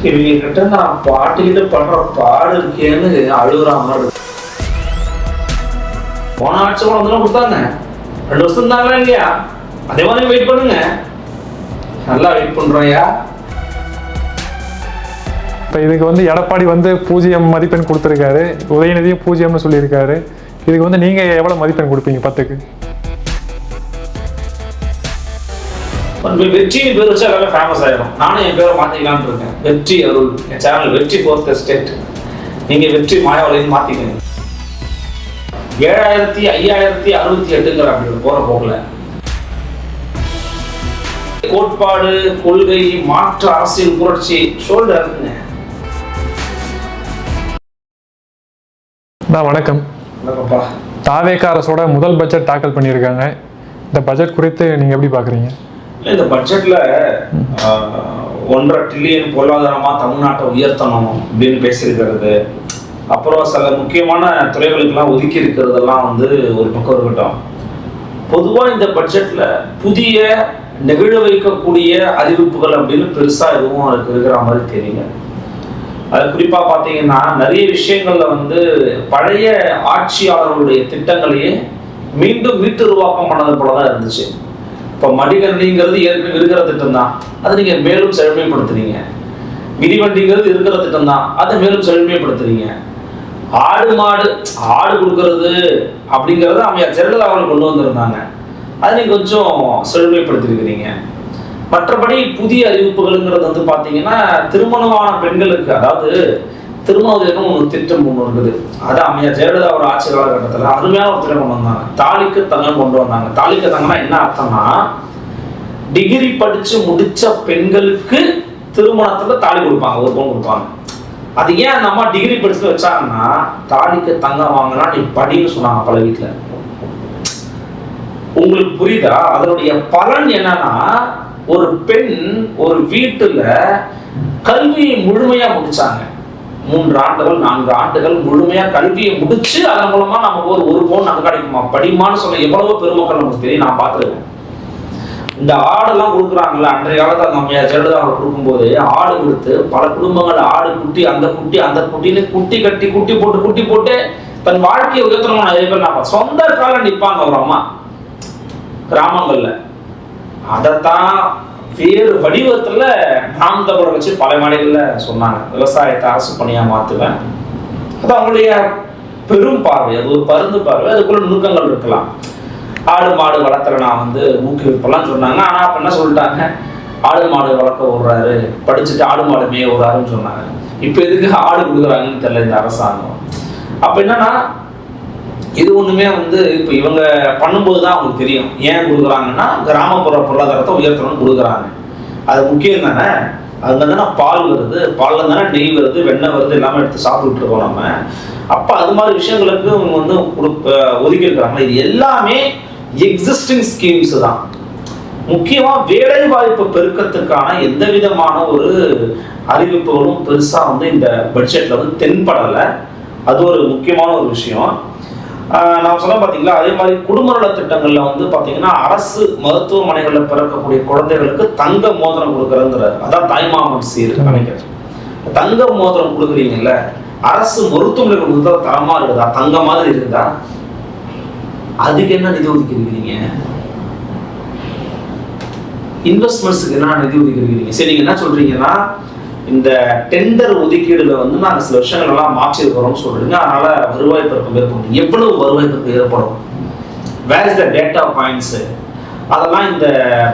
இவங்க கிட்ட நான் பாட்டுக்கிட்ட பண்ற பாடு இருக்கேன்னு அழுகுற மாதிரி இருக்கு. போன ஆட்சி கூட வந்து கொடுத்தாங்க, 2 வருஷம் இருந்தாங்களா இல்லையா? அதே மாதிரி வெயிட் பண்ணுங்க, நல்லா வெயிட் பண்றோம்யா. இப்போ இதுக்கு வந்து எடப்பாடி வந்து 0 மதிப்பெண் கொடுத்துருக்காரு, உதயநிதியும் 0ன்னு சொல்லியிருக்காரு. இதுக்கு வந்து நீங்க எவ்வளவு மதிப்பெண் கொடுப்பீங்க 10க்கு? வெற்றியின் பேர் வச்சு எல்லாமே ஃபேமஸ் ஆயிடும். நானும் என் பேரை மாத்திக்கலான்னு இருக்கேன். வெற்றி அருள், என் சேனல் வெற்றி 4th Estate. நீங்க வெற்றி மாயாவளின்னு மாத்திக்கங்க. 7568 அப்படி போற போகல. கோட்பாடு, கொள்கை, மாற்று அரசியல் புரட்சி ஷோல்டர் இருக்குங்க. வணக்கம். வணக்கம்ப்பா. தாவேக அரசோட முதல் பட்ஜெட் தாக்கல் பண்ணியிருக்காங்க. இந்த பட்ஜெட் குறித்து நீங்க எப்படி பாக்குறீங்க? இந்த பட்ஜெட்ல 1.5 டிரில்லியன் பொருளாதாரமா தமிழ்நாட்டை உயர்த்தணும் அப்படின்னு பேசியிருக்கிறது, அப்புறம் சில முக்கியமான துறைகளுக்கெல்லாம் ஒதுக்கி இருக்கிறதெல்லாம் வந்து ஒரு பக்கம் இருக்கட்டும். பொதுவாக இந்த பட்ஜெட்ல புதிய நெகிழ வைக்கக்கூடிய அறிவிப்புகள் அப்படின்னு பெருசா எதுவும் அதுக்கு இருக்கிற மாதிரி தெரியல. அது குறிப்பா பார்த்தீங்கன்னா நிறைய விஷயங்கள்ல வந்து பழைய ஆட்சியாளர்களுடைய திட்டங்களையே மீண்டும் மீட்டுருவாக்கம் பண்ணது போலதான் இருந்துச்சு. இப்போ மடிகணிங்கிறது ஏற்கனவே இருக்கிற திட்டம் தான், அதை நீங்க மேலும் செழுமைப்படுத்துறீங்க. மிதிவண்டிங்கிறது இருக்கிற திட்டம் தான், அதை மேலும் செழுமைப்படுத்துறீங்க. ஆடு கொடுக்கறது அப்படிங்கறத அம்மையார் ஜெயலலிதா அவர்கள் கொண்டு வந்திருந்தாங்க, அதை நீங்க கொஞ்சம் செழுமைப்படுத்திருக்கிறீங்க. மற்றபடி புதிய அறிவிப்புகள்ங்கிறது வந்து பாத்தீங்கன்னா திருமணமான பெண்களுக்கு, அதாவது திருமணம் ஒரு திட்டம் ஒன்று இருக்குது, அது அம்மையார் ஜெயலலிதா ஒரு ஆட்சி காலகட்டத்தில் அருமையான ஒரு திட்டம் கொண்டு வந்தாங்க. தாலிக்கு தங்கம் கொண்டு வந்தாங்க. தாலிக்கு தங்கம்னா என்ன அர்த்தம்னா, டிகிரி படிச்சு முடிச்ச பெண்களுக்கு திருமணத்துல தாலி கொடுப்பாங்க, ஒரு பவுன் கொடுப்பாங்க. அது ஏன் அந்த அம்மா டிகிரி படிச்சு வச்சாங்கன்னா, தாலிக்கு தங்கம் வாங்கினா நீ படின்னு சொன்னாங்க பல வீட்டுல. உங்களுக்கு புரியுதா? அதனுடைய பலன் என்னன்னா, ஒரு பெண் ஒரு வீட்டுல கல்வியை முழுமையா முடிச்சாங்க. 3 ஆண்டுகள் 4 ஆண்டுகள் முழுமையா கல்வியை முடிச்சு அதன் மூலமா நமக்கு ஒரு பவுன் நகை கிடைக்குமா, படிமான்னு சொல்ல எவ்வளவோ பெருமக்கள் நமக்கு தெரியும். நான் பார்த்துருக்கேன். இந்த ஆடெல்லாம் கொடுக்குறாங்கல்ல, அன்றைய காலத்தில் நம்ம ஜெயலலிதா அவர் கொடுக்கும்போது ஆடு கொடுத்து பல குடும்பங்கள் ஆடு குட்டி அந்த குட்டின்னு குட்டி கட்டி குட்டி போட்டு தன் வாழ்க்கையை உயர்த்தணும். நிறைய பேர் நான் சொந்த கால நிற்பாங்க ஒரு அம்மா கிராமங்கள்ல. அதைத்தான் வேறு வடிவத்துல நாம் தமிழர் வச்சு பல மேடைகள்ல சொன்னாங்க, விவசாயத்தை அரசு பணியா மாத்துவேன். அது அவங்களுடைய பெரும் பார்வை, அது ஒரு பருந்து பார்வை, அதுக்குள்ள நுணுக்கங்கள் இருக்கலாம். ஆடு மாடு வளர்த்துற நான் வந்து ஊக்குவிப்பெல்லாம் சொன்னாங்க. ஆனா அப்ப என்ன சொல்லிட்டாங்க, ஆடு மாடு வளர்க்க விடுறாரு, படிச்சுட்டு ஆடு மாடு மேய விடுறாருன்னு சொன்னாங்க. இப்ப எதுக்கு ஆடு கொடுக்குறாங்கன்னு தெரியல இந்த அரசாங்கம். அப்ப என்னன்னா, இது ஒண்ணுமே வந்து இப்ப இவங்க பண்ணும்போது தான் அவங்களுக்கு தெரியும் ஏன் கொடுக்குறாங்கன்னா, கிராமப்புற பொருளாதாரத்தை உயர்த்தணும்னு கொடுக்குறாங்க. அது முக்கியம் தானே. அதுல தானே பால் வருது, பால்ல தானே நெய் வருது, வெண்ணெய் வருது, எல்லாமே எடுத்து சாப்பிட்டுட்டு இருக்கோம் நம்ம. அப்ப அது மாதிரி விஷயங்களுக்கு இவங்க வந்து ஒதுக்கி இருக்கிறாங்க. இது எல்லாமே எக்ஸிஸ்டிங் ஸ்கீம்ஸ் தான். முக்கியமா வேலை வாய்ப்பு பெருக்கத்துக்கான எந்த விதமான ஒரு அறிவிப்புகளும் பெருசா வந்து இந்த பட்ஜெட்ல வந்து தென்படலை. அது ஒரு முக்கியமான ஒரு விஷயம். நான் சொன்ன பார்த்தீங்களா, அதே மாதிரி குடும்ப நல திட்டங்கள்ல வந்து பார்த்தீங்கன்னா அரசு மருத்துவமனைகளில் பிறக்கக்கூடிய குழந்தைகளுக்கு தங்க மோதிரம் கொடுக்குறதுங்கிறார். அதான் தாய்மாமன் சீர் நினைக்கிறேன். தங்க மோதிரம் கொடுக்குறீங்கல்ல, அரசு மருத்துவமனைகள் கொடுத்தா தரமா இருக்குதா, தங்க மாதிரி இருக்குதா? அதுக்கு என்ன நிதி ஒதுக்கி இருக்கிறீங்க? இன்வெஸ்ட்மெண்ட்ஸுக்கு என்ன நிதி ஒதுக்கி இருக்கிறீங்க? சரி, நீங்க என்ன சொல்றீங்கன்னா, இந்த டெண்டர் ஒதுக்கீடுல வந்து நாங்கள் சில விஷயங்கள் எல்லாம் மாற்றி இருக்கிறோம்னு சொல்றீங்க, அதனால வருவாய் பெருக்கம் ஏற்படும். எவ்வளவு வருவாய் பெருக்கம் ஏற்படும்? Where is the data points? அதெல்லாம் இந்த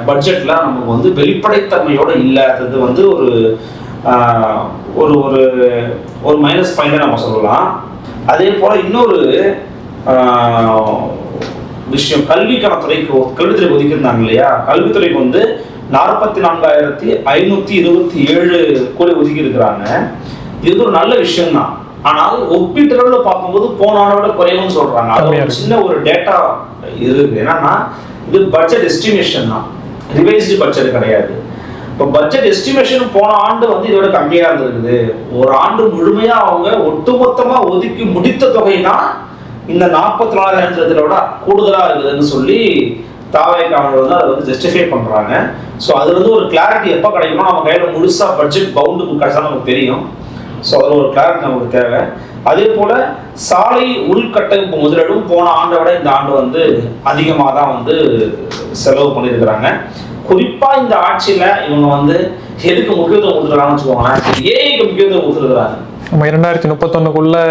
பட்ஜெட்ல நமக்கு வந்து வெளிப்படைத்தன்மையோட இல்லாதது வந்து ஒரு ஒரு மைனஸ் பாயிண்ட் நம்ம சொல்லலாம். அதே போல இன்னொரு விஷயம், கல்வித்துறைக்கு ஒதுக்கியிருந்தாங்க இல்லையா, கல்வித்துறைக்கு வந்து 44,527 கோடி ஒதுக்கி இருக்கிறாங்க. இது ஒரு நல்ல விஷயம் தான். ஆனால் ஒப்பீட்டு பார்க்கும்போது போன ஆண்டோட குறைவுன்னு சொல்றாங்க. அது சின்ன ஒரு டேட்டா இருக்கு. என்னன்னா, இது பட்ஜெட் எஸ்டிமேஷன் தான், ரிவைஸ்டு பட்ஜெட் கிடையாது. இப்போ பட்ஜெட் எஸ்டிமேஷன் போன ஆண்டு வந்து இதோட கம்மியா இருந்திருக்குது. ஒரு ஆண்டு முழுமையா அவங்க ஒட்டுமொத்தமா ஒதுக்கி முடித்த தொகை தான் இந்த 44,000 விட கூடுதலா இருக்குதுன்னு சொல்லி தாவேக்காரங்க வந்து அதை வந்து ஜஸ்டிஃபை பண்றாங்க. ஸோ அது வந்து ஒரு கிளாரிட்டி எப்போ கிடைக்கணும், நம்ம கையில முழுசா பட்ஜெட் பவுண்டு கிடைச்சா நமக்கு தெரியும். ஸோ அதில் ஒரு கிளாரிட்டி நமக்கு தேவை. அதே போல சாலை உள்கட்டமைப்பு முதலீடும் போன ஆண்டை விட இந்த ஆண்டு வந்து அதிகமாக தான் வந்து செலவு பண்ணியிருக்கிறாங்க. குறிப்பா இந்த ஆட்சியில இவங்க வந்து எதுக்கு முக்கியத்துவம் கொடுத்துருக்காங்கன்னு வச்சுக்கோங்களேன், ஏஐக்கு முக்கியத்துவம் கொடுத்துருக்காங்க. நம்ம 2031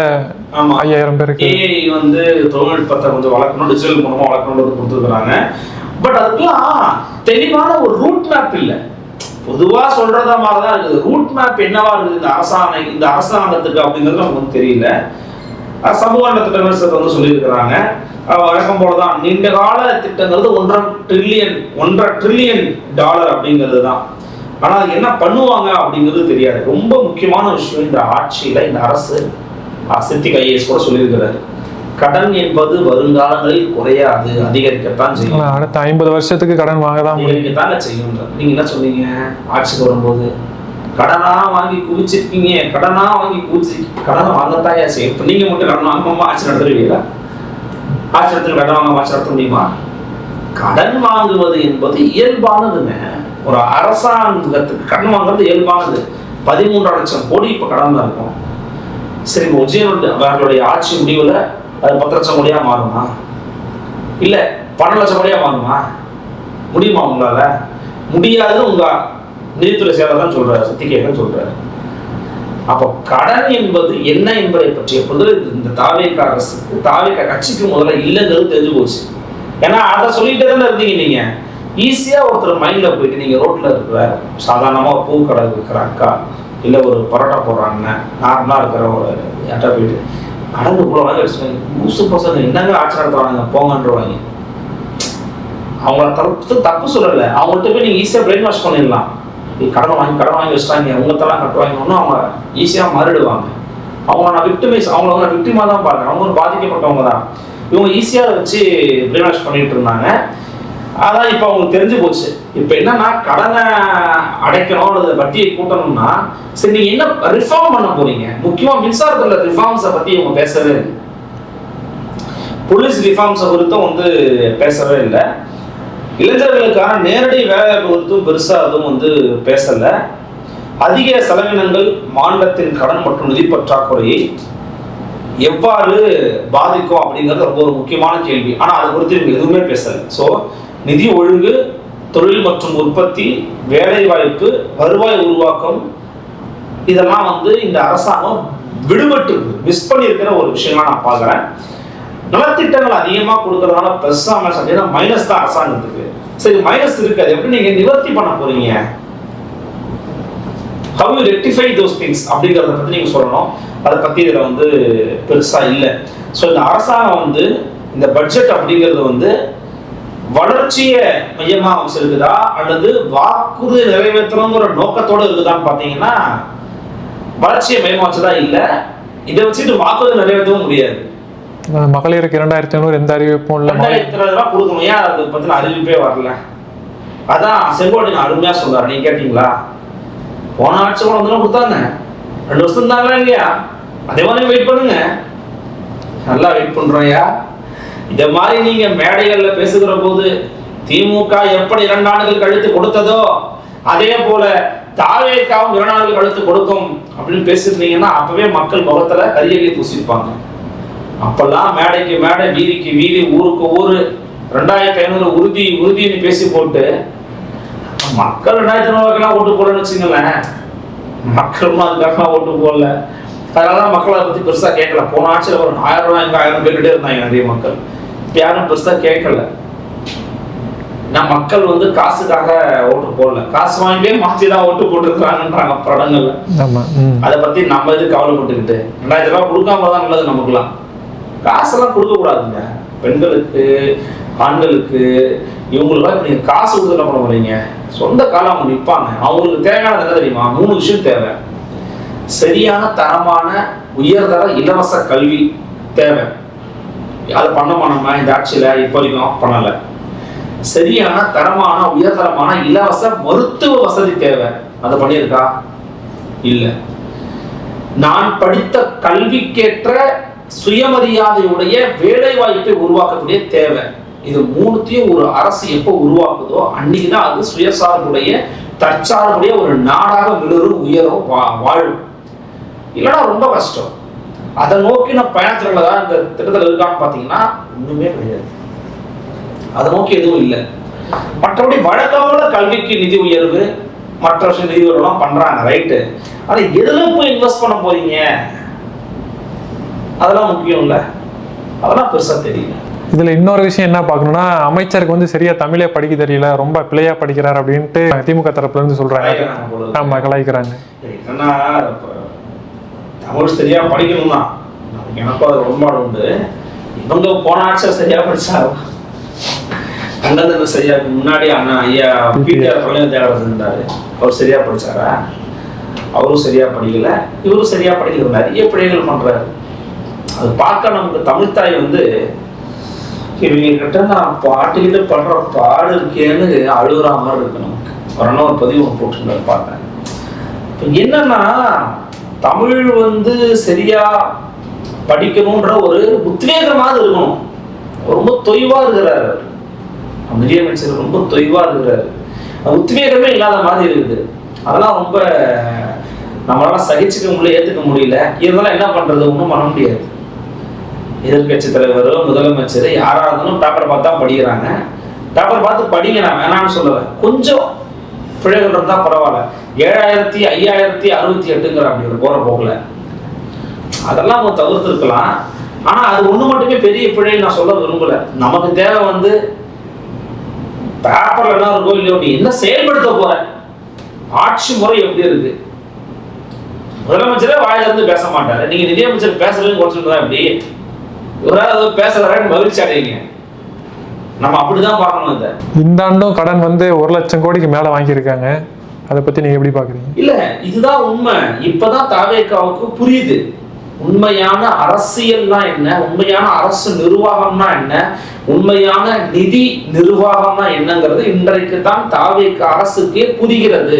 ஆமா 5000 பேருக்கு ஏஐ வந்து தொழில்நுட்பத்தை கொஞ்சம் வளர்க்கணும், டிஜிட்டல் மூலமா வளர்க்கணும்னு கொடுத்துருக்காங்க. பட் அதுக்கெல்லாம் தெளிவான ஒரு ரூட் மேப் இல்லை. பொதுவா சொல்றதா மாதிரிதான் இருக்குது. ரூட் மேப் என்னவா இருக்குது இந்த அரசாங்கத்துக்கு அப்படிங்கிறது நமக்கு வந்து தெரியல. சமூக நல திட்டங்கள் வந்து சொல்லியிருக்கிறாங்க. வழக்கம் போலதான் நீண்ட கால திட்டங்கிறது $1.5 ட்ரில்லியன் அப்படிங்கிறது தான். ஆனா அது என்ன பண்ணுவாங்க அப்படிங்கிறது தெரியாது. ரொம்ப முக்கியமான விஷயம், இந்த ஆட்சியில இந்த அரசு சித்திக் ஐஏஎஸ் கூட சொல்லியிருக்கிறாரு, கடன் என்பது வருங்காலங்களில் குறையாது, அதிகரிக்கத்தான் செய்யும். அடுத்த 50 வருஷத்துக்கு கடன் வாங்கதான் அதிகரிக்கத்தாங்க செய்யும். நீங்க என்ன சொன்னீங்க ஆட்சிக்கு வரும்போது? கடனா வாங்கி குவிச்சிருக்கீங்க, கடனை வாங்கத்தாயா செய்யும். இப்ப நீங்க மட்டும் கடன் வாங்காம ஆட்சி நடத்துவீங்களா? ஆட்சி நடத்த கடன் வாங்காம ஆட்சி நடத்த முடியுமா? கடன் வாங்குவது என்பது இயல்பானதுங்க. ஒரு அரசாங்கத்துக்கு கடன் வாங்குறது இயல்பானது. 13.5 லட்சம் கோடி இப்ப கடன் தான் இருக்கும். சரி, அவர்களுடைய ஆட்சி முடிவுல அது 10 லட்சம் கோடியா மாறுமா? இல்ல 12 லட்சம் கோடியா மாறுமா? முடியுமா உங்களால? முடியாதுன்னு உங்க நிதித்துறை செயலர் தான் சொல்றாரு, சித்திகேகன் சொல்றாரு. அப்போ கடன் என்பது என்ன என்பதை பற்றிய புரிதல் இந்த தாவேக அரசுக்கு, தாவேக கட்சிக்கு முதல்ல இல்லைங்கிறது தெரிஞ்சு போச்சு. ஏன்னா அதை சொல்லிட்டே தானே இருந்தீங்க நீங்க. ஈஸியா ஒருத்தர் மைண்ட்ல போயிட்டு நீங்க ரோட்ல இருக்கிற சாதாரணமா ஒரு பூ கடை இருக்கிற அக்கா, இல்லை ஒரு பரோட்டா போடுறாங்க, நார்மலாக இருக்கிற ஒரு யார்ட்டா போயிட்டு கடந்து கூட வாங்கி வச்சுருவாங்க. பூசு பசங்க என்னங்க ஆட்சி நடத்துவாங்க போங்கன்றவாங்க. அவங்கள தப்பு சொல்லலை, அவங்கள்ட்ட போய் நீங்கள் ஈஸியாக பிரெயின் வாஷ் பண்ணிடலாம். கடன் வாங்கி வச்சுட்டாங்க, உங்கள்கிட்டலாம் கட்டுவாங்கன்னு அவங்க ஈஸியாக மாறிடுவாங்க. நான் விக்டிமாக தான் பார்க்குறேன். அவங்க ஒரு பாதிக்கப்பட்டவங்க தான். இவங்க ஈஸியாக வச்சு பிரெயின் வாஷ் பண்ணிட்டு இருந்தாங்க. அதான் இப்போ அவங்களுக்கு தெரிஞ்சு போச்சு. இப்போ என்னன்னா கடனை அடைக்கணும் அல்லது வட்டியை கூட்டணும்னா சரி நீங்க என்ன ரிஃபார்ம் பண்ண போறீங்க? முக்கியமா மின்சாரத்துல ரிஃபார்ம்ஸை பத்தி இவங்க பேசவே இல்லை. போலீஸ் ரிஃபார்ம்ஸை குறித்தும் வந்து பேசவே இல்லை. இளைஞர்களுக்கான நேரடி வேலைவாய்ப்பு குறித்தும் பெருசா அதுவும் வந்து பேசல. அதிக செலவினங்கள் மாநிலத்தின் கடன் மற்றும் நிதி பற்றாக்குறையை எவ்வாறு பாதிக்கும் அப்படிங்கிறது ரொம்ப ஒரு முக்கியமான கேள்வி. ஆனா அது குறித்து இவங்க எதுவுமே பேசல. ஸோ நிதி ஒழுங்கு, தொழில் மற்றும் உற்பத்தி, வேலை வாய்ப்பு, வருவாய் உருவாக்கம், இதெல்லாம் வந்து இந்த அரசாங்கம் விடுபட்டு மிஸ் பண்ணியிருக்கிற ஒரு விஷயமா நான் பார்க்குறேன். நலத்திட்டங்கள் அதிகமாக கொடுக்கறதுனால பிளஸ் அப்படின்னா மைனஸ் தான் அரசாங்கத்துக்கு. சரி, மைனஸ் இருக்கு, அது எப்படி நீங்க நிவர்த்தி பண்ண போறீங்க? How you rectify those things அப்படிங்கிறத பத்தி நீங்க சொல்லணும். அதை பத்தி இதுல வந்து பெருசா இல்லை. ஸோ இந்த அரசாங்கம் வந்து இந்த பட்ஜெட் அப்படிங்கிறது வந்து வளர்ச்சியை மையமா வச்சிருக்குதா அல்லது வாக்குறுதி நிறைவேற்றணுங்கிற நோக்கத்தோட இருக்குதான்னு பாத்தீங்கன்னா வளர்ச்சியை மையமா வச்சதா இல்ல. இதை வச்சுட்டு வாக்குறுதி நிறைவேற்றவும் முடியாது. மகளிருக்கு 2500 எந்த அறிவிப்பும் இல்லை. 2020 கொடுக்கணும், ஏன் அதை பத்தின அறிவிப்பே வரல? அதான் செங்கோட்டையன் அருமையா சொல்றாரு. நீங்க கேட்டீங்களா? போன ஆட்சி கூட வந்து கொடுத்தாங்க, 2 வருஷம் இருந்தாங்களா இல்லையா? அதே மாதிரி வெயிட் பண்ணுங்க, நல்லா வெயிட் பண்றோம்யா. இந்த மாதிரி நீங்க மேடைகள்ல பேசுகிற போது திமுக எப்படி 2 ஆண்டுகள் கழித்து கொடுத்ததோ அதே போல தாவேகாவும் 2 ஆண்டுகள் கழித்து கொடுக்கும் அப்படின்னு பேசிருந்தீங்கன்னா அப்பவே மக்கள் முகத்துல கரியலி பூசிருப்பாங்க. அப்பெல்லாம் மேடைக்கு மேடை, வீதிக்கு வீதி, ஊருக்கு ஊரு 2500 உறுதின்னு பேசி போட்டு மக்கள் 2500 ஓட்டு போடணும்னு வச்சுங்களேன். மக்களும் அதுக்காக ஓட்டு போடல. அதனாலதான் மக்கள் அதை பத்தி பெருசா கேட்கல. போன ஆட்சியில் ஒரு 1000 ரூபாய் 1000 கேட்டுட்டே இருந்தாங்க நிறைய மக்கள். யாரும் பெருசா கேட்கல. மக்கள் வந்து காசுக்காக ஓட்டு போடல, காசு வாங்கியே மாற்றிதான் ஓட்டு போட்டுருக்காங்கன்றாங்க படங்கள்ல. அதை பத்தி நம்ம எது கவலைப்பட்டுக்கிட்டு 2000 ரூபாய் கொடுக்காம தான் நல்லது. நமக்குலாம் காசெல்லாம் கொடுக்க கூடாதுங்க. பெண்களுக்கு, ஆண்களுக்கு, இவங்களுக்குலாம் இப்ப நீங்க காசு கொடுத்து என்ன பண்ண போறீங்க? சொந்த காலம் அவங்க நிற்பாங்க. அவங்களுக்கு தேவையானது என்ன தெரியுமா? 3 விஷயம் தேவை. சரியான தரமான உயர்தர இலவச கல்வி தேவை. அதை பண்ணமா நம்ம இந்த ஆட்சியில இப்ப வரைக்கும் பண்ணல. சரியான தரமான உயர்தரமான இலவச மருத்துவ வசதி தேவை. அதை பண்ணியிருக்கா? இல்ல. நான் படித்த கல்விக்கேற்ற சுயமரியாதையுடைய வேலை வாய்ப்பை உருவாக்கக்கூடிய தேவை. இது மூணுத்தையும் ஒரு அரசு எப்போ உருவாக்குதோ அன்னைக்குதான் அது சுயசார்புடைய தற்சார்புடைய ஒரு நாடாக மிளரும், உயரும், வாழும். இல்லைன்னா ரொம்ப கஷ்டம். அதை நோக்கின பயணத்துல தான் இந்த திட்டத்தில் இருக்கான்னு பார்த்தீங்கன்னா ஒண்ணுமே கிடையாது. அதை நோக்கி எதுவும் இல்லை. மற்றபடி வழக்கமான கல்விக்கு நிதி உயர்வு, மற்ற வருஷம் நிதி உயர்வுலாம் பண்றாங்க, ரைட்டு. அதை எதுல போய் இன்வெஸ்ட் பண்ண போறீங்க, அதெல்லாம் முக்கியம் இல்லை, அதெல்லாம் பெருசா தெரியல. இதுல இன்னொரு விஷயம் என்ன பார்க்கணும்னா, அமைச்சருக்கு வந்து சரியா தமிழே படிக்க தெரியல, ரொம்ப பிழையா படிக்கிறார் அப்படின்ட்டு திமுக தரப்புல இருந்து சொல்றாங்க. ஆமா, கலாய்க்கிறாங்க. என்னன்னா தமிழ் சரியா படிக்கணும்னா எனக்கும் அது ரொம்ப உண்டு. இவங்க போன ஆட்சியில் சரியா படிச்சாரு, அங்கந்த சரியா முன்னாடி அண்ணா ஐயா பிடிஆர் தியாகராஜன் இருந்தாரு, அவர் சரியா படிச்சாரா? அவரும் சரியா படிக்கல, இவரும் சரியா படிக்கல, நிறைய பிழைகள் பண்றாரு. அது பார்க்க நமக்கு தமிழ்தாய் வந்து இவங்க கிட்ட நான் பாட்டுக்கிட்ட பண்ற பாடு இருக்கேன்னு அழுகுற மாதிரி இருக்கு. நமக்கு வரணும் ஒரு பதிவு போட்டு பார்த்தேன். என்னன்னா தமிழ் வந்து சரியா படிக்கணும்ன்ற ஒரு உத்வேகமாக இருக்கணும். ரொம்ப தொய்வா இருக்கிறாரு நிதியமைச்சர், ரொம்ப தொய்வா இருக்கிறாரு. உத்வேகமே இல்லாத மாதிரி இருக்குது. அதெல்லாம் ரொம்ப நம்மளால சகிச்சுக்க முடியல, ஏத்துக்க முடியல. இதெல்லாம் என்ன பண்றது, ஒன்றும் பண்ண முடியாது. எதிர்கட்சி தலைவரோ முதலமைச்சர் யாரா இருந்தாலும் பேப்பரை பார்த்து தான் படிக்கிறாங்க. பேப்பர் பார்த்து படிங்க, நான் வேணாம்னு சொல்லலை. கொஞ்சம் பிழைகள் இருந்தா பரவாயில்ல. 7568 அப்படி போற போகல அதெல்லாம் அவங்க தவிர்த்திருக்கலாம். ஆனா அது ஒண்ணு மட்டுமே பெரிய பிழை நான் சொல்ல விரும்பல. நமக்கு தேவை வந்து பேப்பர்ல என்ன இருக்கோ இல்லையோ, நீ என்ன செயல்படுத்த போற, ஆட்சி முறை எப்படி இருக்கு. முதலமைச்சரே வாயில இருந்து பேச மாட்டாரு, நீங்க நிதியமைச்சர் பேசுறதுன்னு குறைச்சுட்டு தான் எப்படி இவராது பேசுறாரு மகிழ்ச்சி அடைவீங்க. நம்ம அப்படிதான் பார்க்கணும். இதை இந்த ஆண்டும் கடன் வந்து 1,00,000 கோடிக்கு மேல வாங்கியிருக்காங்க. அதை பத்தி நீங்க எப்படி பாக்குறீங்க? இல்ல, இதுதான் உண்மை. இப்பதான் தாவேகாவுக்கு புரியுது உண்மையான அரசியல்னா என்ன, உண்மையான அரசு நிர்வாகம்னா என்ன, உண்மையான நிதி நிர்வாகம்னா என்னங்கிறது இன்றைக்கு தான் தாவேகா அரசுக்கே புரிகிறது.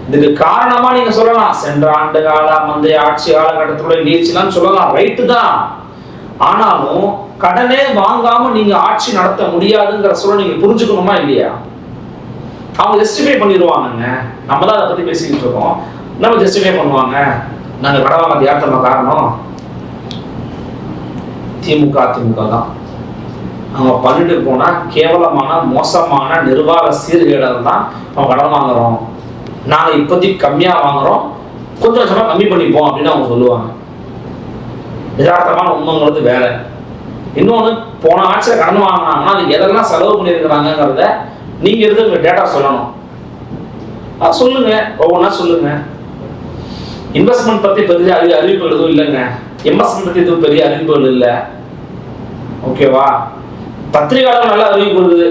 இதுக்கு காரணமா நீங்க சொல்லலாம் சென்ற ஆண்டு கால முந்தைய ஆட்சி காலகட்டத்தோட நீட்சிலாம் சொல்லலாம், ரைட்டு தான். ஆனாலும் கடனே வாங்காம நீங்க ஆட்சி நடத்த முடியாதுங்கிற சொல்ல நீங்க புரிஞ்சுக்கணுமா இல்லையா? அவங்க ஜஸ்டிஃபை பண்ணிடுவாங்க. நம்ம தான் அதை பத்தி பேசிக்கிட்டு இருக்கோம். நம்ம ஜஸ்டிஃபை பண்ணுவாங்க, நாங்க கடன் வாங்க யார்த்தமா காரணம் திமுக அதிமுக தான். அவங்க பண்ணிட்டு போனா கேவலமான மோசமான நிர்வாக சீர்கேடால் தான் அவங்க கடன் வாங்குறோம், நாங்க இப்போதைக்கு கம்மியா வாங்குறோம், கொஞ்சம் கொஞ்சமா கம்மி பண்ணிப்போம் அப்படின்னு அவங்க சொல்லுவாங்க. யதார்த்தமான உண்மைங்கிறது வேற. இன்னொன்று, போன ஆட்சியில் கடன் வாங்கினாங்கன்னா அது எதெல்லாம் செலவு பண்ணியிருக்கிறாங்கிறத நீங்க இருந்து டேட்டா சொல்லணும். சொல்லுங்க, ஒவ்வொன்றா சொல்லுங்க. இன்வெஸ்ட்மெண்ட் பத்தி பெரிய அறிவிப்புகள் எதுவும் இல்லைங்க. இன்வெஸ்ட்மெண்ட் பத்தி எதுவும் பெரிய அறிவிப்புகள் இல்லை. ஓகேவா? பத்திரிகையாளர்கள் நல்லா அறிவிப்பு இருக்குது.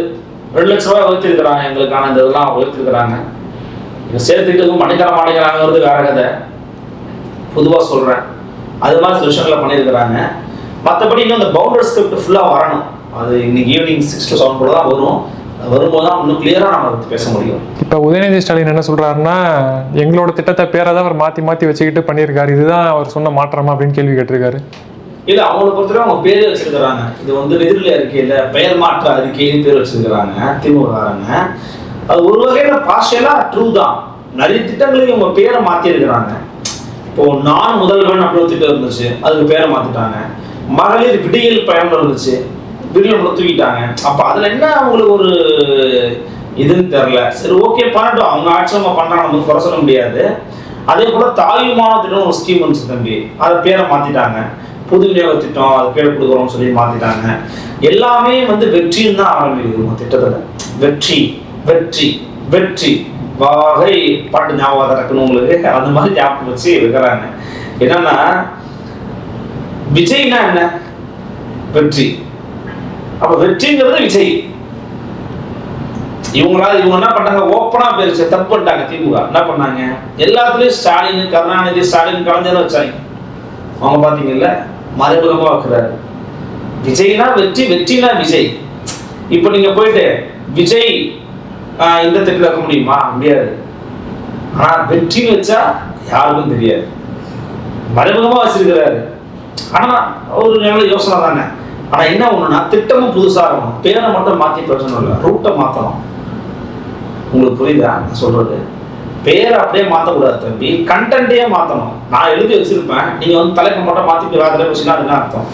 2 லட்ச ரூபாய் உயர்த்திருக்கிறாங்க, எங்களுக்கான இந்த இதெல்லாம் உயர்த்திருக்கிறாங்க. சேர்த்துக்கிட்டு மாட்டேங்கிறாங்கிறது வேற கதை. பொதுவாக சொல்றேன், அது மாதிரி சில விஷயங்களை பண்ணியிருக்கிறாங்க. மற்றபடி இன்னும் இந்த பவுண்டர் ஸ்கிரிப்ட் ஃபுல்லாக வரணும். அது இன்னைக்கு ஈவினிங் 6 to 7 கூட தான் வரும். வரும்போது தான் இன்னும் கிளியரா நம்ம பற்றி பேச முடியும். இப்போ உதயநிதி ஸ்டாலின் என்ன சொல்றாருன்னா, எங்களோட திட்டத்தை பேரை தான் அவர் மாற்றி வச்சுக்கிட்டு பண்ணியிருக்காரு, இதுதான் அவர் சொன்ன மாற்றமா அப்படின்னு கேள்வி கேட்டிருக்காரு. இல்ல, அவங்களை பொறுத்தவரை அவங்க பேர் வச்சிருக்கிறாங்க. இது வந்து நிதிநிலை அறிக்கையில பெயர் மாற்ற அறிக்கைன்னு பேர் வச்சிருக்கிறாங்க திமுககாரங்க. அது ஒரு வகையில பார்ஷியலா ட்ரூ தான். நிறைய திட்டங்களுக்கு அவங்க பேரை மாத்தி இருக்கிறாங்க. இப்போ நான் முதல்வன் அப்படின்னு திட்டம் இருந்துச்சு, அதுக்கு பேரை மாத்திட்டாங்க. மகளிர் விடியல் பயணம் இருந்துச்சு, விடியல் தூக்கிட்டாங்க. அப்ப அதுல என்ன அவங்களுக்கு ஒரு இதுன்னு தெரியல. சரி, ஓகே பண்ணட்டும், அவங்க ஆட்சி நம்ம பண்றாங்க, நமக்கு குறை சொல்ல முடியாது. அதே போல தாயுமான திட்டம் ஒரு ஸ்கீம் இருந்துச்சு தம்பி, அதை பேரை மாத்திட்டாங்க. புது விநியோக திட்டம், அது பேர் கொடுக்குறோம்னு சொல்லி மாத்திட்டாங்க. எல்லாமே வந்து வெற்றின்னு தான் ஆரம்பிக்குது திட்டத்துல. வெற்றி வெற்றி வெற்றி வாகை பாட்டு ஞாபகம் இருக்கணும் உங்களுக்கு, அந்த மாதிரி ஞாபகம் வச்சு இருக்கிறாங்க. என்னன்னா விஜய்னா என்ன? வெற்றி. அப்ப வெற்றிங்கிறது விஜய். இவங்க என்ன பண்ணாங்க, ஓப்பனா பேரு தப்பு பண்ணிட்டாங்க. திமுக என்ன பண்ணாங்க, எல்லாத்துலயும் ஸ்டாலின், கருணாநிதி, ஸ்டாலின், கலைஞர் வச்சாங்க. அவங்க பாத்தீங்கல்ல, மறைமுகமா வைக்கிறாரு. விஜய்னா வெற்றி, வெற்றினா விஜய். இப்ப நீங்க போயிட்டு விஜய் இந்த திட்டத்தில் இருக்க முடியுமா? முடியாது. ஆனா வெற்றின்னு வச்சா யாருக்கும் தெரியாது, மறைமுகமா வச்சிருக்கிறாரு. ஆனா ஒரு நல்ல யோசனை தானே. ஆனா என்ன ஒண்ணுன்னா திட்டமும் புதுசா இருக்கணும். பேரை மட்டும் மாத்தி பிரச்சனை இல்லை, ரூட்டை மாத்தணும். உங்களுக்கு புரியுதா நான் சொல்றது? பேரை அப்படியே மாத்தக்கூடாது தம்பி, கண்டென்ட்டையே மாத்தணும். நான் எழுதி வச்சிருப்பேன், நீங்க வந்து தலைப்பு மட்டும் மாத்தி வேற வச்சுன்னா அது என்ன அர்த்தம்?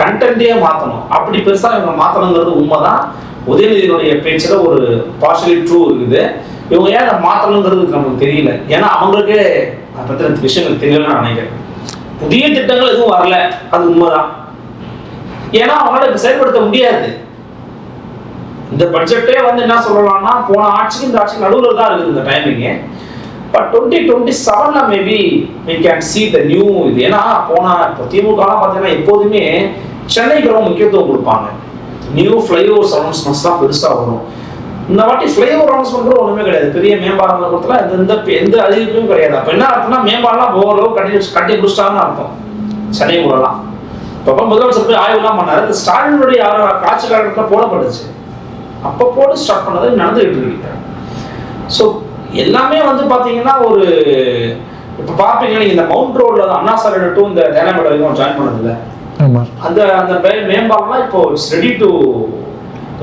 கண்டென்ட்டையே மாத்தணும். அப்படி பெருசா இவங்க மாத்தணுங்கிறது உண்மைதான். உதயநிதியினுடைய பேச்சுல ஒரு பார்ஷலி ட்ரூ இருக்குது. இவங்க ஏன் அதை மாத்தணுங்கிறது நமக்கு தெரியல. ஏன்னா அவங்களுக்கே அதை பத்தின விஷயங்கள் தெரியலன்னு நான் நினைக்கிறேன். புதிய திட்டங்கள் எதுவும் வரல, அது உண்மைதான். ஏன்னா அவங்களால செயல்படுத்த முடியாது. இந்த பட்ஜெட்டே வந்து என்ன சொல்லலாம்னா போன ஆட்சிக்கு இந்த ஆட்சிக்கு நடுவில் தான் இருக்குது இந்த timing. But 2027 maybe we can see the new இது. ஏன்னா இப்போ திமுகலாம் பார்த்தீங்கன்னா எப்போதுமே சென்னைக்கு ரொம்ப முக்கியத்துவம் கொடுப்பாங்க. நியூ ஃப்ளைஓவர்ஸ் அனௌன்ஸ்மெண்ட்ஸ் தான் பெருசாக வரும். இந்த வாட்டி ஃப்ளைஓவர் அனௌன்ஸ்மெண்ட் ஒன்றுமே கிடையாது. பெரிய மேம்பாலம் கொடுத்துல எந்த அறிவிப்பும் கிடையாது. அப்போ என்ன அர்த்தம்னா மேம்பாலம் ஓரளவு கட்டி முடிச்சிட்டாங்கன்னு அர்த்தம். சென்னை கூடலாம் இப்போ முதலமைச்சர் போய் ஆய்வுலாம் பண்ணாரு. ஸ்டாலினுடைய காட்சி காலத்தில் போடப்பட்டுச்சு. அப்போ போட்டு ஸ்டார்ட் பண்ணது நடந்துகிட்டு இருக்கு. ஸோ எல்லாமே வந்து பார்த்தீங்கன்னா ஒரு இப்போ பார்ப்பீங்கன்னா நீங்கள் இந்த மவுண்ட் ரோடில் அண்ணா சாலை டு இந்த தேனாம்பேட்டை வரைக்கும் ஜாயின் பண்ணதில்ல, அந்த அந்த மேம்பாலம்லாம் இப்போ இட்ஸ் ரெடி டு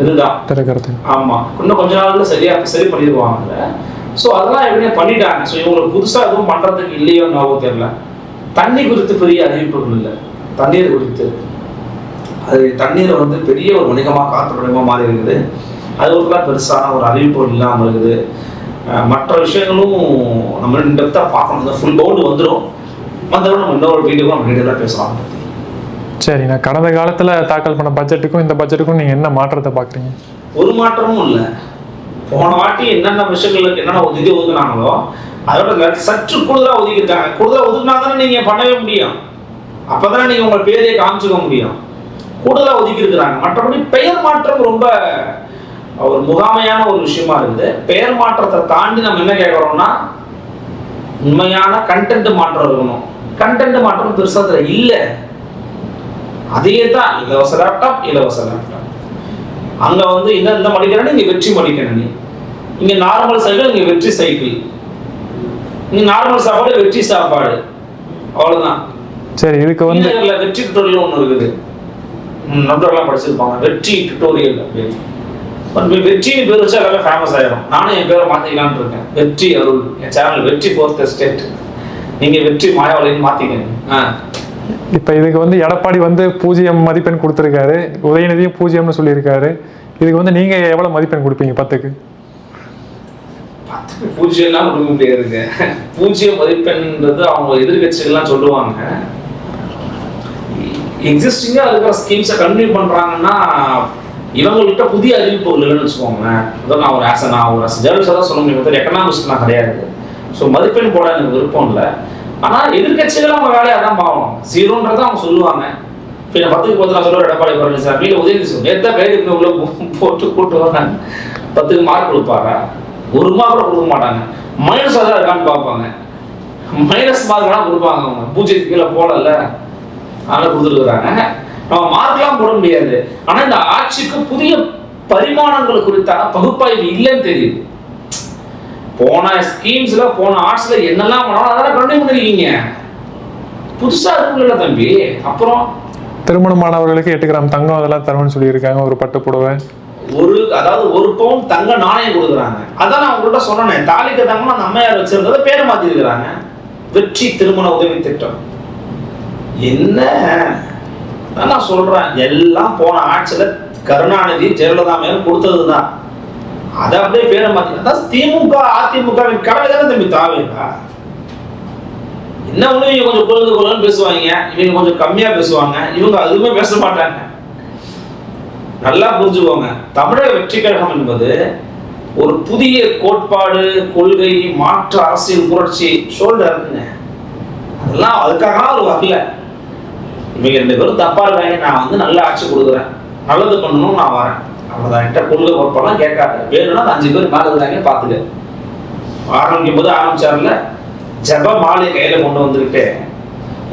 இதுதான் திறக்கிறது. ஆமாம், இன்னும் கொஞ்ச நாள்ல சரி பண்ணிடுவாங்க. ஸோ அதெல்லாம் எப்படியே பண்ணிட்டாங்க. ஸோ இவங்களுக்கு புதுசாக எதுவும் பண்ணுறதுக்கு இல்லையோ என்னவோ தெரியல. தண்ணி குறித்து பெரிய அறிவிப்புகள் இல்லை. தண்ணீர் குறித்து அது தண்ணீரை வந்து பெரிய ஒரு வணிகமாக காற்று வணிகமாக மாறி இருக்குது. அது ஒரு பெருசான ஒரு அறிவிப்புகள் இல்லாமல் இருக்குது. மற்ற விஷயங்களும் நம்ம டெப்த்தாக பார்க்கணும். ஃபுல் பவுண்டு வந்துடும். வந்தவரை நம்ம இன்னொரு வீடியோ நம்ம டீட்டெயிலாக பேசலாம். சரி, நான் கடந்த காலத்தில் தாக்கல் பண்ண பட்ஜெட்டுக்கும் இந்த பட்ஜெட்டுக்கும் நீங்கள் என்ன மாற்றத்தை பார்க்குறீங்க? ஒரு மாற்றமும் இல்லை. போன வாட்டி என்னென்ன விஷயங்களுக்கு என்னென்ன ஒதுக்கினாங்களோ அதோட சற்று கூடுதலாக ஒதுக்கியிருக்காங்க. கூடுதலாக ஒதுக்கினா தானே நீங்கள் பண்ணவே முடியும். அப்போ தானே நீங்கள் உங்கள் பேரையே காமிச்சுக்க முடியும். கூடுதலாக ஒதுக்கி இருக்கிறாங்க. மற்றபடி பெயர் மாற்றம் ரொம்ப ஒரு முகாமையான ஒரு விஷயமா இருக்குது. பெயர் மாற்றத்தை தாண்டி நம்ம என்ன கேட்குறோம்னா உண்மையான கண்டென்ட் மாற்றம் இருக்கணும். கண்டென்ட் மாற்றம் பெருசாக இல்லை. அதே தான் இலவச லேப்டாப். அங்கே வந்து இந்த மடிக்கணும், இங்கே வெற்றி மடிக்கணும். இங்கே நார்மல் சைக்கிள், இங்கே வெற்றி சைக்கிள். இங்கே நார்மல் சாப்பாடு, வெற்றி சாப்பாடு, அவ்வளோதான். சரி, இதுக்கு வந்து வெற்றி டுட்டோரியல் ஒன்று இருக்குது. நண்பர்கள்லாம் படிச்சிருப்பாங்க, வெற்றி டுட்டோரியல் அப்படின்னு. வெற்றி பேர் வச்சா எல்லாமே ஃபேமஸ் ஆயிடும். நானும் என் பேரை மாற்றிக்கலான்னு இருக்கேன். வெற்றி அருள், என் சேனல் வெற்றி 4th எஸ்டேட். நீங்கள் வெற்றி மாயாவளின்னு மாற்றிக்கங்க. இப்போ இதுக்கு வந்து எடப்பாடி வந்து 0 மதிப்பெண் கொடுத்துருக்காரு, உதயநிதியும் 0ன்னு சொல்லியிருக்காரு. இதுக்கு வந்து நீங்கள் எவ்வளோ மதிப்பெண் கொடுப்பீங்க? 10க்கு 0 கொடுக்க முடியாதுங்க. 0 மதிப்பெண்ன்றது அவங்க எதிர்கட்சிகள்லாம் சொல்லுவாங்க. எக்ஸிஸ்டிங்காக இருக்கிற ஸ்கீம்ஸை கண்டினியூ பண்ணுறாங்கன்னா இவங்கள்ட்ட புதிய அறிவிப்புகள் இல்லைன்னு வச்சுக்கோங்களேன். அதான் நான் ஒரு ஜேர்னலிஸ்டாக தான் சொல்ல முடியும். எக்கனாமிஸ்ட்லாம் கிடையாது. ஸோ மதிப்பெண் போட எனக்கு விருப்பம் இல்லை. ஆனால் எதிர்கட்சிகள் அவங்க வேலையாக தான் பாவம். 0ன்றதை அவங்க சொல்லுவாங்க. இப்போ 10க்கு 10 நான் சொல்லுவேன் எடப்பாடி பழனிசாமி இல்லை உதயநிதி சொல்லி எத்தனை கைது உள்ள போட்டு கூட்டு வராங்க. 10க்கு மார்க் கொடுப்பாரா? 1 மார்க் கூட கொடுக்க மாட்டாங்க. மைனஸ் தான் இருக்கான்னு பார்ப்பாங்க. மைனஸ் மார்க்லாம் கொடுப்பாங்க. அவங்க 0க்கு கீழே போடல அதெல்லாம் கொடுத்துருக்குறாங்க. நம்ம மார்க்லாம் போட முடியாது. ஆனால் இந்த ஆட்சிக்கு புதிய பரிமாணங்கள் குறித்தான பகுப்பாய்வு இல்லைன்னு தெரியுது. போன ஸ்கீம்ஸ்ல போன ஆர்ட்ஸ்ல என்னெல்லாம் பண்ணாலும் அதெல்லாம் கண்டினியூ பண்ணிருக்கீங்க. புதுசா இருக்குல்ல தம்பி. அப்புறம் திருமணமானவர்களுக்கு 8 கிராம் தங்கம் அதெல்லாம் தரும்னு சொல்லியிருக்காங்க. ஒரு பட்டு புடவை, அதாவது 1 பவுன் தங்க நாணயம் கொடுக்குறாங்க. அதான் நான் உங்கள்கிட்ட சொன்னேன். தாலிக்கு தங்கம்னா அந்த அம்மையார் வச்சிருந்ததை பேரை மாத்தி இருக்கிறாங்க. வெற்றி திருமண உதவி திட்டம். என்ன நான் சொல்றேன், எல்லாம் போன ஆட்சியில கருணாநிதி ஜெயலலிதா மேல கொடுத்ததுதான். அதை அப்படியே பேரை மாத்தினா திமுக அதிமுகவின் கடமை தானே தம்பி தாவேக்கா. என்ன ஒண்ணு இவங்க கொஞ்சம் கொள்ளுன்னு பேசுவாங்க, இவங்க கொஞ்சம் கம்மியா பேசுவாங்க, இவங்க அதுவுமே பேச மாட்டாங்க. நல்லா புரிஞ்சுக்கோங்க. தமிழக வெற்றி கழகம் என்பது ஒரு புதிய கோட்பாடு, கொள்கை, மாற்று அரசியல் புரட்சி ஷோல்டர் இருக்குங்க. அதெல்லாம் அதுக்காக ஒரு வரல. இவங்க 2 பேரும் தப்பா இருக்காங்க, நான் வந்து நல்ல ஆட்சி கொடுக்குறேன், நல்லது பண்ணணும், நான் வரேன், அவ்வளோதான். என்கிட்ட கொள்கை கோட்பாடெல்லாம் கேட்காது. வேணும்னா 5 பேர் மேலே இருக்காங்க பார்த்துக்க. ஆரம்பிக்கும் போது ஆரம்பிச்சார்ல, ஜப மாலை கையில கொண்டு வந்துக்கிட்டு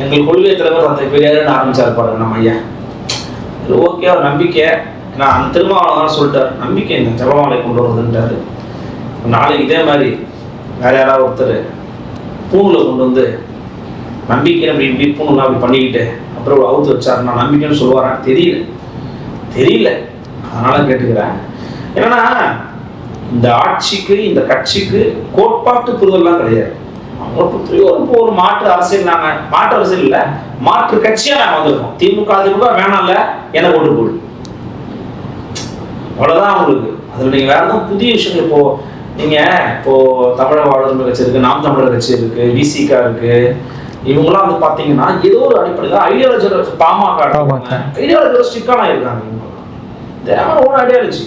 எங்கள் கொள்கை தலைவர் அந்த பெரியாருன்னு ஆரம்பிச்சார் பாருங்க நம்ம ஐயா. ஓகே, ஒரு நம்பிக்கை. நான் அந்த திருமாவளவன் சொல்லிட்டார், நம்பிக்கை இந்த ஜப மாலை கொண்டு வருதுன்றாரு. நாளைக்கு இதே மாதிரி வேற யாராவது ஒருத்தர் பூணில் கொண்டு வந்து நம்பிக்கை அப்படி இப்படி பூணுலாம் அப்படி பண்ணிக்கிட்டு அப்புறம் அவுத்து வச்சாரு, நான் நம்பிக்கைன்னு சொல்லுவாரான்னு தெரியல. அதனால கேட்டுக்கிறேன். ஏன்னா இந்த ஆட்சிக்கு இந்த கட்சிக்கு கோட்பாட்டு புரிதல்லாம் கிடையாது. அவங்க ஒரு மாற்று அரசியல், நாங்க மாற்று அரசியல் இல்ல, மாற்று கட்சியா நாங்க வந்திருக்கோம். திமுக வேணாம்ல, எனக்கு ஓட்டு போடு, அவ்வளவுதான் அவங்களுக்கு. அதுல நீங்க வேற எதுவும் புதிய விஷயங்கள் இப்போ தமிழக வாழ்வுரிமை கட்சி இருக்கு, நாம் தமிழர் கட்சி இருக்கு, விசிகா இருக்கு, இவங்கெல்லாம் வந்து பாத்தீங்கன்னா ஏதோ ஒரு அடிப்படையில் ஐடியாலஜி, பாமக ஐடியாலஜி ஸ்டிக்கான இருக்காங்க. இவங்க ஓன் ஐடியாலஜி,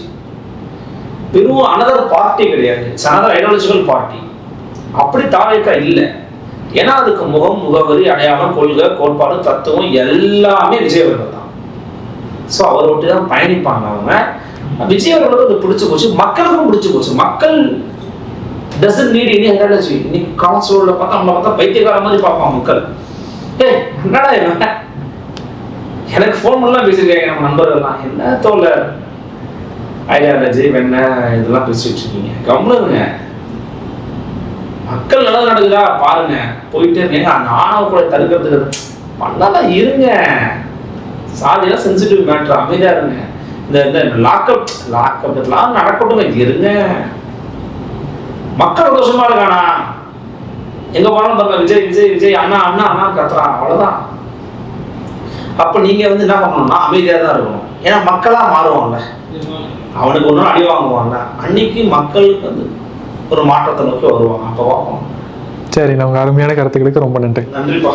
பெரும் அனதர் பார்ட்டி கிடையாது, அனதர் ஐடியாலஜிக்கல் பார்ட்டி. அப்படி தாவேக்கா இல்லை. ஏன்னா அதுக்கு முகவரி, அடையாளம், கொள்கை, கோட்பாடு, தத்துவம் எல்லாமே விஜய் அவர்கள் தான். ஸோ அவரை ஒட்டி தான் பயணிப்பாங்க அவங்க. விஜய் அவர்களுக்கு அது பிடிச்சி போச்சு, மக்களுக்கும் பிடிச்சி போச்சு. மக்கள் டசன்ட் நீட் எனி ஐடியாலஜி. இன்னைக்கு கான்சோல்ல பார்த்தா நம்மளை பார்த்தா பைத்தியக்கார மாதிரி பார்ப்பான் மக்கள். என்னடா இவன், எனக்கு ஃபோன் பண்ணலாம் பேசியிருக்காங்க நம்ம நண்பர்கள்லாம், என்ன தோல ஐடியாலஜி என்ன இதெல்லாம் பேசிட்டு இருக்கீங்க, கம்முனுங்க. மக்கள் நல்லது நடக்குதா பாருங்க, போயிட்டே இருக்கீங்க. அந்த ஆணவ கூட தடுக்கிறதுக்கு பண்ணாதான் இருங்க. சாதியெல்லாம் சென்சிட்டிவ் மேட்டர், அமைதியா இருங்க. இந்த லாக்அப் எல்லாம் நடக்கட்டும், இருங்க. மக்கள் சந்தோஷமா இருக்கானா, எங்க போனாலும் பாருங்க விஜய் விஜய் விஜய் அண்ணா அண்ணா அண்ணா கத்துறான், அவ்வளவுதான். அப்ப நீங்க வந்து என்ன பண்ணணும்னா அமைதியா தான் இருக்கணும். ஏன்னா மக்களா மாறுவாங்கல்ல, அவனுக்கு ஒன்றும் அடி வாங்குவாங்க, அன்னைக்கு மக்களுக்கு வந்து ஒரு மாற்றத்தை நோக்கி வருவாங்க. அப்போ பார்ப்போம். சரி, நமக்கு அருமையான கருத்துக்களுக்கு ரொம்ப நன்றி. நன்றிப்பா.